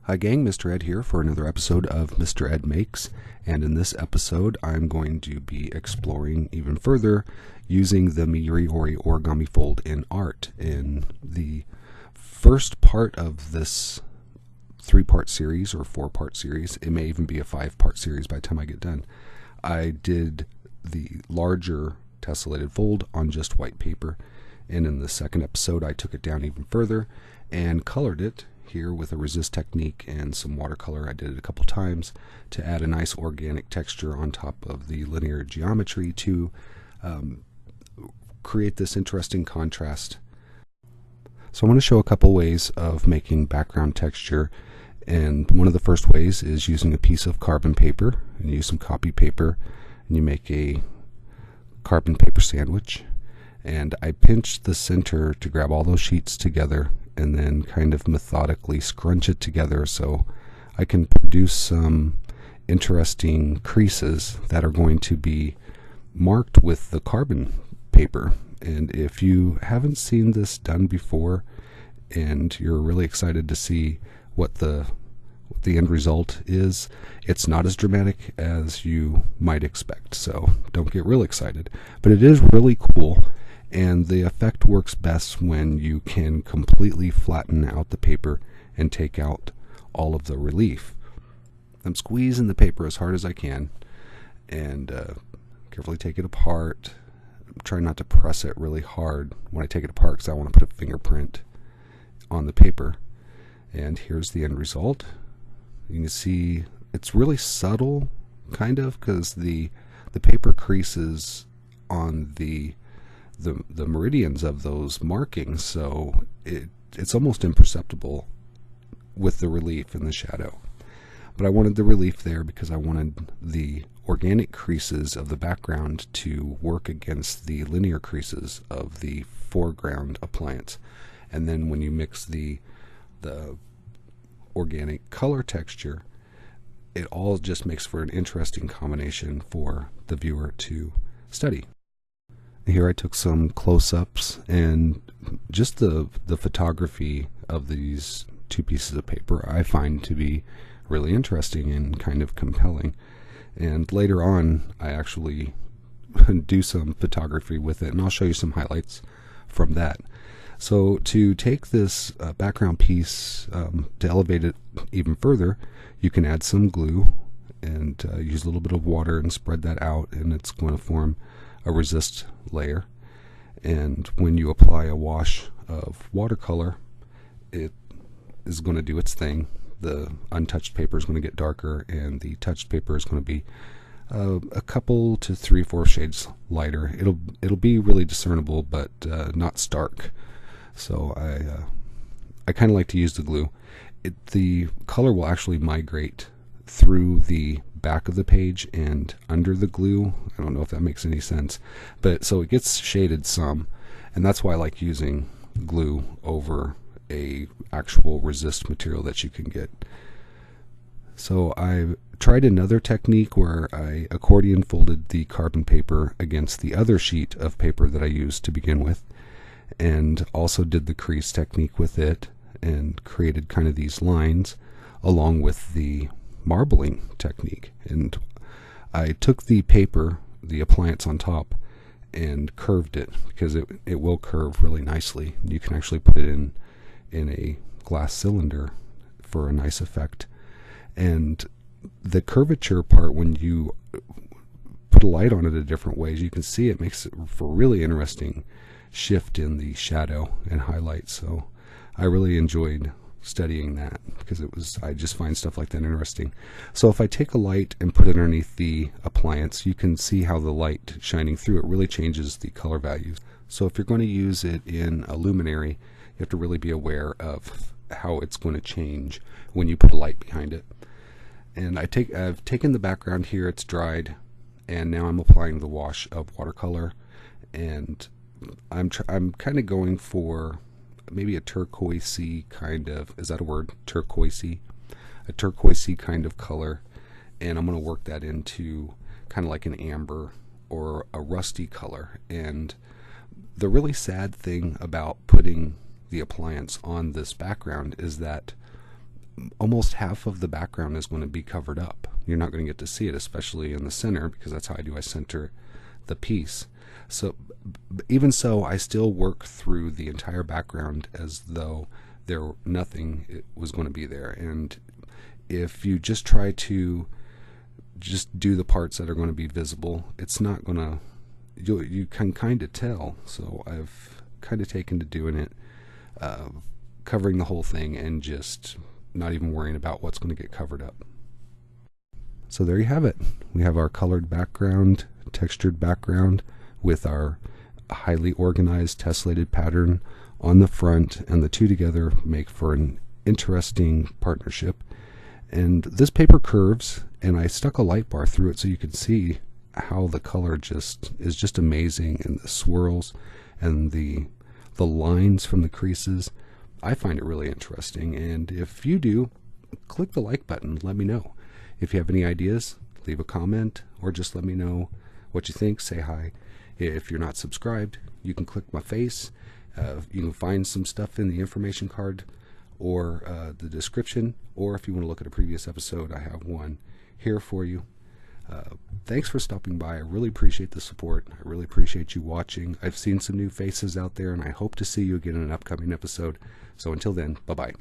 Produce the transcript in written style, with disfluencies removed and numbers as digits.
Hi gang, Mr. Ed here for another episode of Mr. Ed Makes, and in this episode I'm going to be exploring even further using the Miura-Ori Origami fold in art. In the first part of this 3-part series or 4-part series, it may even be a 5-part series by the time I get done, I did the larger tessellated fold on just white paper, and in the second episode I took it down even further and colored it here with a resist technique and some watercolor. I did it a couple times to add a nice organic texture on top of the linear geometry to create this interesting contrast. So I want to show a couple ways of making background texture, and one of the first ways is using a piece of carbon paper, and use some copy paper and you make a carbon paper sandwich. And I pinched the center to grab all those sheets together and then kind of methodically scrunch it together so I can produce some interesting creases that are going to be marked with the carbon paper. And if you haven't seen this done before and you're really excited to see what the end result is, it's not as dramatic as you might expect, so don't get real excited. But it is really cool. And the effect works best when you can completely flatten out the paper and take out all of the relief. I'm squeezing the paper as hard as I can and carefully take it apart. I'm trying not to press it really hard when I take it apart because I want to put a fingerprint on the paper. And here's the end result. You can see it's really subtle, kind of, because the paper creases on the meridians of those markings, so it's almost imperceptible with the relief and the shadow. But I wanted the relief there because I wanted the organic creases of the background to work against the linear creases of the foreground appliance. And then when you mix the organic color texture, it all just makes for an interesting combination for the viewer to study. Here I took some close-ups, and just the photography of these two pieces of paper I find to be really interesting and kind of compelling. And later on I actually do some photography with it, and I'll show you some highlights from that. So to take this background piece to elevate it even further, you can add some glue and use a little bit of water and spread that out, and it's going to form a resist layer. And when you apply a wash of watercolor, it is going to do its thing. The untouched paper is going to get darker, and the touched paper is going to be a couple to 3-4 shades lighter. It'll be really discernible, but not stark. So I kind of like to use the glue. The color will actually migrate through the back of the page and under the glue. I don't know if that makes any sense, but so it gets shaded some, and that's why I like using glue over a actual resist material that you can get. So I tried another technique where I accordion folded the carbon paper against the other sheet of paper that I used to begin with, and also did the crease technique with it and created kind of these lines along with the marbling technique. And I took the paper, the appliance on top, and curved it because it will curve really nicely. You can actually put it in a glass cylinder for a nice effect. And the curvature part, when you put a light on it a different ways, you can see it makes it for a really interesting shift in the shadow and highlight. So I really enjoyed studying that because I just find stuff like that interesting. So if I take a light and put it underneath the appliance, you can see how the light shining through it really changes the color values. So if you're going to use it in a luminary, you have to really be aware of how it's going to change when you put a light behind it. And I've taken the background here, it's dried, and now I'm applying the wash of watercolor, and I'm kind of going for maybe a turquoisey kind of, is that a word? Turquoisey? A turquoisey kind of color, and I'm going to work that into kind of like an amber or a rusty color. And the really sad thing about putting the appliance on this background is that almost half of the background is going to be covered up. You're not going to get to see it, especially in the center, because that's how I center the piece. So even so, I still work through the entire background as though nothing was going to be there. And if you just try to just do the parts that are going to be visible, it's not going to, you can kind of tell. So I've kind of taken to doing it, covering the whole thing and just not even worrying about what's going to get covered up. So there you have it. We have our colored background, textured background, with our highly organized tessellated pattern on the front, and the two together make for an interesting partnership. And this paper curves, and I stuck a light bar through it so you can see how the color is just amazing, and the swirls and the lines from the creases. I find it really interesting, and if you do, click the like button. Let me know. If you have any ideas, leave a comment, or just let me know what you think. Say hi. If you're not subscribed, you can click my face. You can find some stuff in the information card or the description, or if you want to look at a previous episode, I have one here for you. Thanks for stopping by. I really appreciate the support. I really appreciate you watching. I've seen some new faces out there, and I hope to see you again in an upcoming episode. So until then, bye-bye.